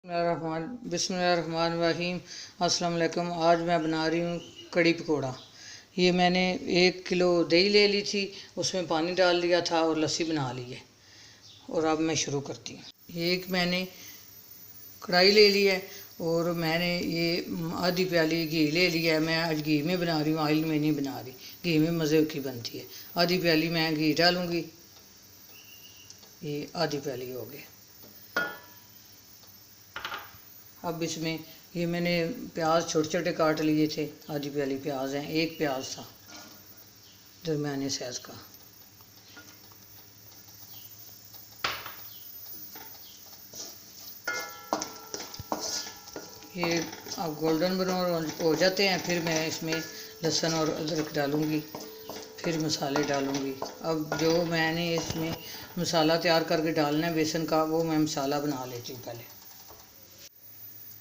बिस्मिल्लाहिर्रहमानिर्रहीम। अस्सलाम वालेकुम। आज मैं बना रही हूँ कड़ी पकोड़ा। ये मैंने 1 किलो दही ले ली थी, उसमें पानी डाल दिया था और लस्सी बना ली है। और अब मैं शुरू करती हूँ। एक मैंने कढ़ाई ले ली है और मैंने ये आधी प्याली घी ले लिया है। मैं आज घी में बना रही हूँ, ऑयल में नहीं बना रही। घी में मज़े की बनती है। आधी प्याली मैं घी डालूँगी। ये आधी प्याली हो गई। अब इसमें ये मैंने प्याज छोटे छोटे काट लिए थे, आधी प्याली प्याज हैं। एक प्याज था दरमियाने साइज़ का। ये अब गोल्डन ब्राउन हो जाते हैं, फिर मैं इसमें लहसुन और अदरक डालूँगी, फिर मसाले डालूँगी। अब जो मैंने इसमें मसाला तैयार करके डालना है बेसन का, वो मैं मसाला बना लेती हूँ पहले।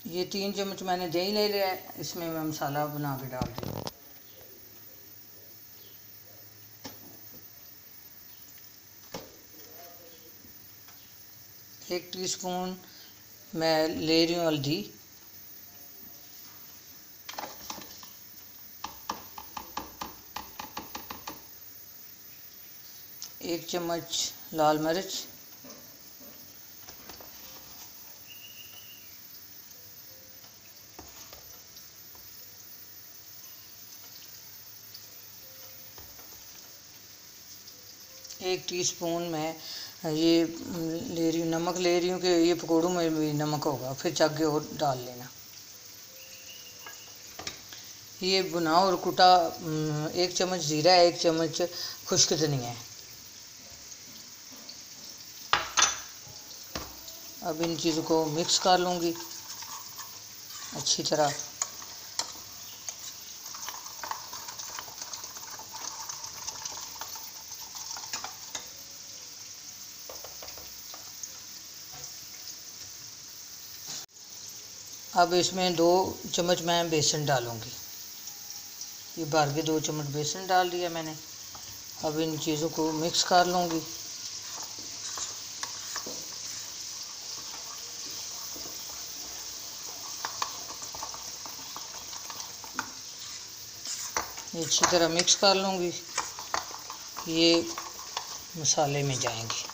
ये 3 चम्मच मैंने दही ले लिया है, इसमें मैं मसाला बना के डाल दी। एक टीस्पून मैं ले रही हूँ हल्दी। एक चम्मच लाल मिर्च। एक टीस्पून मैं ये ले रही हूँ नमक ले रही हूँ कि ये पकौड़ों में भी नमक होगा, फिर चख के और डाल लेना। ये भुना और कुटा 1 चम्मच जीरा है, 1 चम्मच खुश्क धनिया है। अब इन चीज़ों को मिक्स कर लूँगी अच्छी तरह। अब इसमें 2 चम्मच मैं बेसन डालूँगी। ये भर के 2 चम्मच बेसन डाल दिया मैंने। अब इन चीज़ों को मिक्स कर लूँगी। ये अच्छी तरह मिक्स कर लूँगी। ये मसाले में जाएंगी।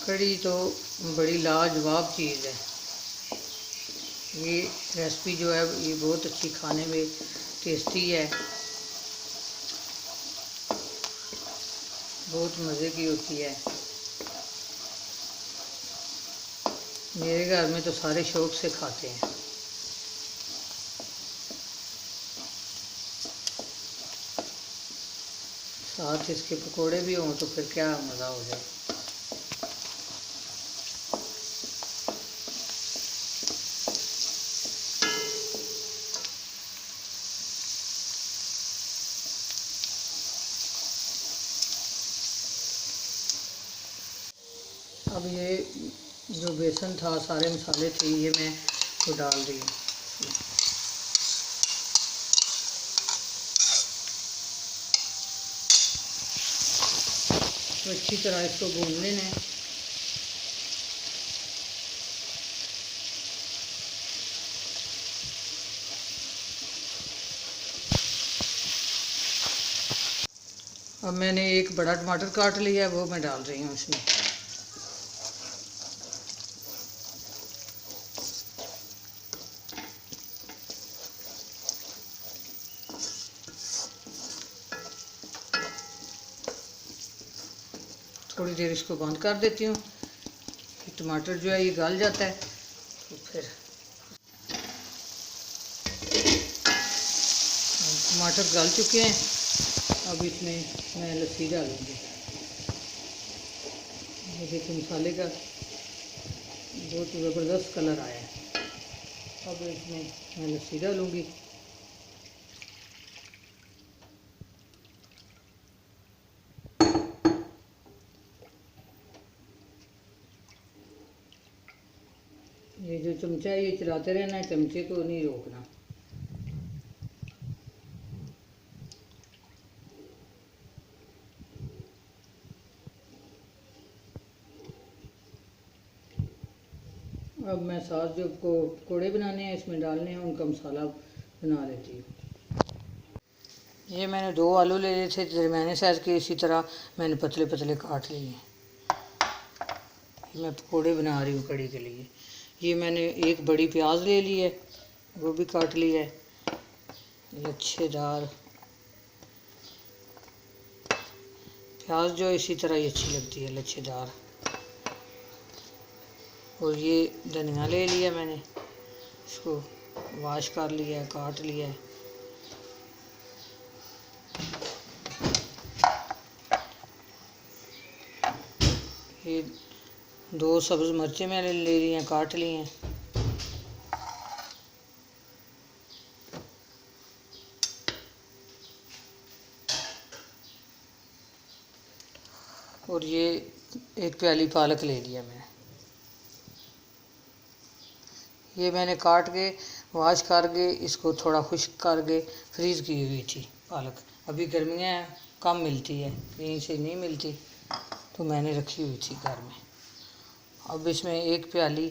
कड़ी तो बड़ी लाजवाब चीज़ है। ये रेसिपी जो है ये बहुत अच्छी, खाने में टेस्टी है, बहुत मज़े की होती है। मेरे घर में तो सारे शौक़ से खाते हैं। साथ इसके पकोड़े भी हों तो फिर क्या मज़ा हो जाए। अब ये जो बेसन था, सारे मसाले थे, ये मैं तो डाल रही हूँ। तो अच्छी तरह इसको भून लेना है। अब मैंने एक बड़ा टमाटर काट लिया है, वो मैं डाल रही हूँ इसमें। थोड़ी देर इसको बंद कर देती हूँ। टमाटर जो है ये गल जाता है, तो फिर टमाटर गल चुके हैं। अब इसमें मैं लस्सी डालूँगी। ये देखिए मसाले का बहुत ज़बरदस्त कलर आया है। अब इसमें मैं लस्सी डालूँगी। ये जो चमचा है ये चलाते रहना है, चमचे को नहीं रोकना। अब मैं साथ जो पकौड़े बनाने हैं इसमें डालने हैं उनका मसाला बना लेती हूँ। ये मैंने 2 आलू ले लिए थे दरमियाने साइज़ के, इसी तरह मैंने पतले पतले काट लिए हैं। मैं पकौड़े बना रही हूँ कड़ी के लिए। ये मैंने एक बड़ी प्याज ले ली है, वो भी काट लिया है लच्छेदार। प्याज जो इसी तरह ही अच्छी लगती है लच्छेदार। और ये धनिया ले लिया मैंने, इसको वॉश कर लिया है, काट लिया है। ये 2 सब्ज़ मिर्चें मैंने ले ली हैं, काट ली हैं। और ये 1 प्याली पालक ले लिया मैंने। ये मैंने काट के वॉश करके इसको थोड़ा खुश्क करके फ्रीज़ की हुई थी पालक। अभी गर्मियाँ हैं, कम मिलती है, कहीं से नहीं मिलती, तो मैंने रखी हुई थी घर में। अब इसमें 1 प्याली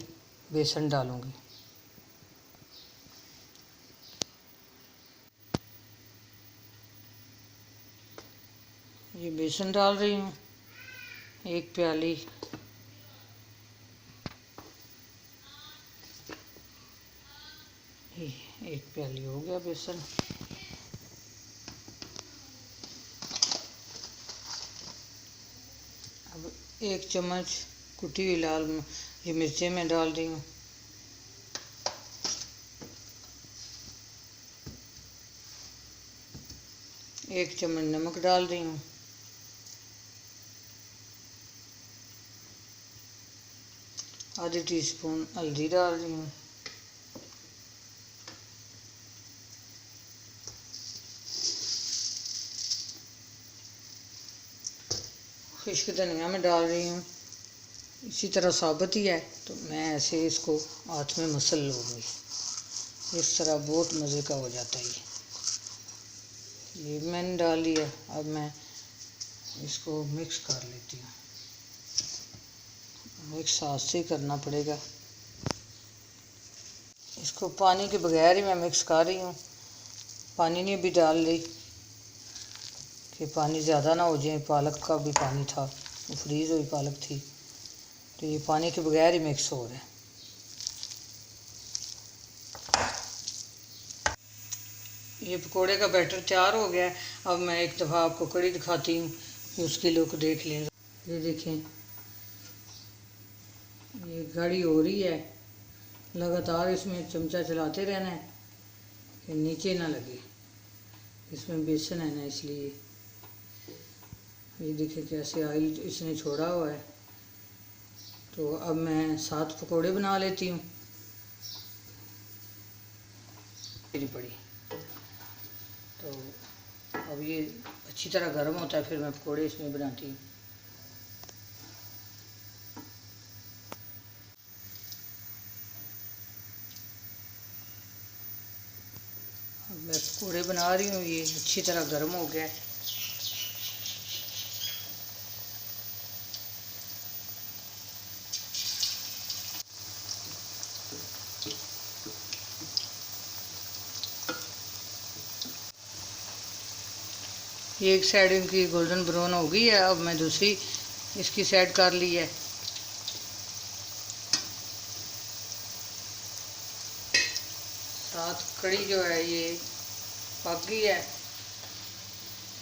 बेसन डालूँगी। ये बेसन डाल रही हूँ 1 प्याली। ये 1 प्याली हो गया बेसन। अब 1 चम्मच कुटी हुई लाल ये मिर्चें मैं डाल रही हूँ। एक चम्मच नमक डाल रही हूँ। आधी टीस्पून हल्दी डाल रही हूँ। खुश्क धनिया में डाल रही हूँ। इसी तरह साबुत ही है तो मैं ऐसे इसको हाथ में मसल लूँगी। इस तरह बहुत मज़े का हो जाता है ये मैंने डाल लिया। अब मैं इसको मिक्स कर लेती हूँ। मिक्स हाथ से करना पड़ेगा। इसको पानी के बगैर ही मैं मिक्स कर रही हूँ, पानी नहीं भी डाल रही कि पानी ज़्यादा ना हो जाए। पालक का भी पानी था, वो फ्रीज़ हुई पालक थी, तो ये पानी के बगैर ही मिक्स हो रहा है। ये पकोड़े का बैटर तैयार हो गया है। अब मैं एक दफ़ा आपको कड़ी दिखाती हूँ कि उसकी लुक देख लें। ये देखें, ये गाढ़ी हो रही है। लगातार इसमें चमचा चलाते रहना है कि नीचे ना लगे। इसमें बेसन है ना, इसलिए ये देखिए कैसे ऑयल इसने छोड़ा हुआ है। तो अब मैं 7 पकोड़े बना लेती हूँ। मेरी पड़ी तो अब ये अच्छी तरह गर्म होता है, फिर मैं पकोड़े इसमें बनाती हूँ। अब मैं पकोड़े बना रही हूँ, ये अच्छी तरह गर्म हो गया है। ये एक साइड इनकी गोल्डन ब्राउन हो गई है। अब मैं दूसरी इसकी साइड कर ली है। साथ कड़ी जो है ये पक गई है।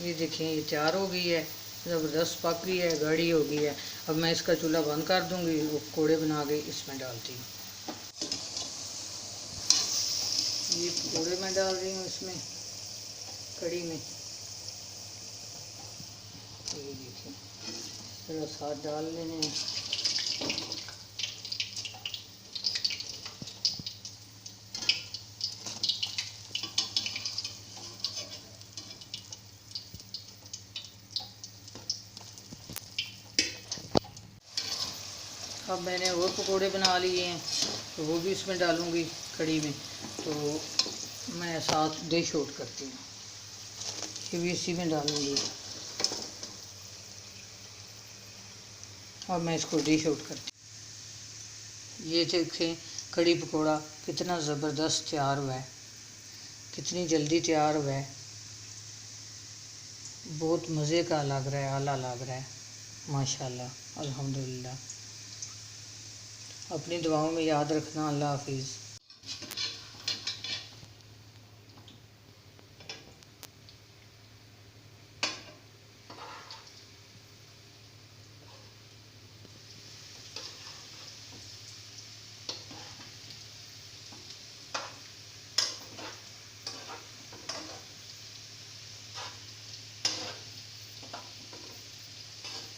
ये देखें, ये तैयार हो गई है, ज़बरदस्त पक गई है, गाढ़ी हो गई है। अब मैं इसका चूल्हा बंद कर दूंगी, वो पकौड़े बना के इसमें डालती हूँ। ये पकौड़े मैं डाल रही हूँ इसमें कड़ी में। ये देखिए, थोड़ा साथ डाल लेने हैं। अब मैंने वो पकोड़े बना लिए हैं तो वो भी इसमें डालूँगी कड़ी में। तो मैं साथ डिश आउट करती हूँ, ये भी इसी में डालूँगी। अब मैं इसको डिश आउट करती हूँ। ये देखें कड़ी पकोड़ा कितना ज़बरदस्त तैयार हुआ है, कितनी जल्दी तैयार हुआ है, बहुत मज़े का लग रहा है, आला लग रहा है माशाल्लाह अल्हम्दुलिल्लाह। अपनी दुआओं में याद रखना। अल्लाह हाफिज़।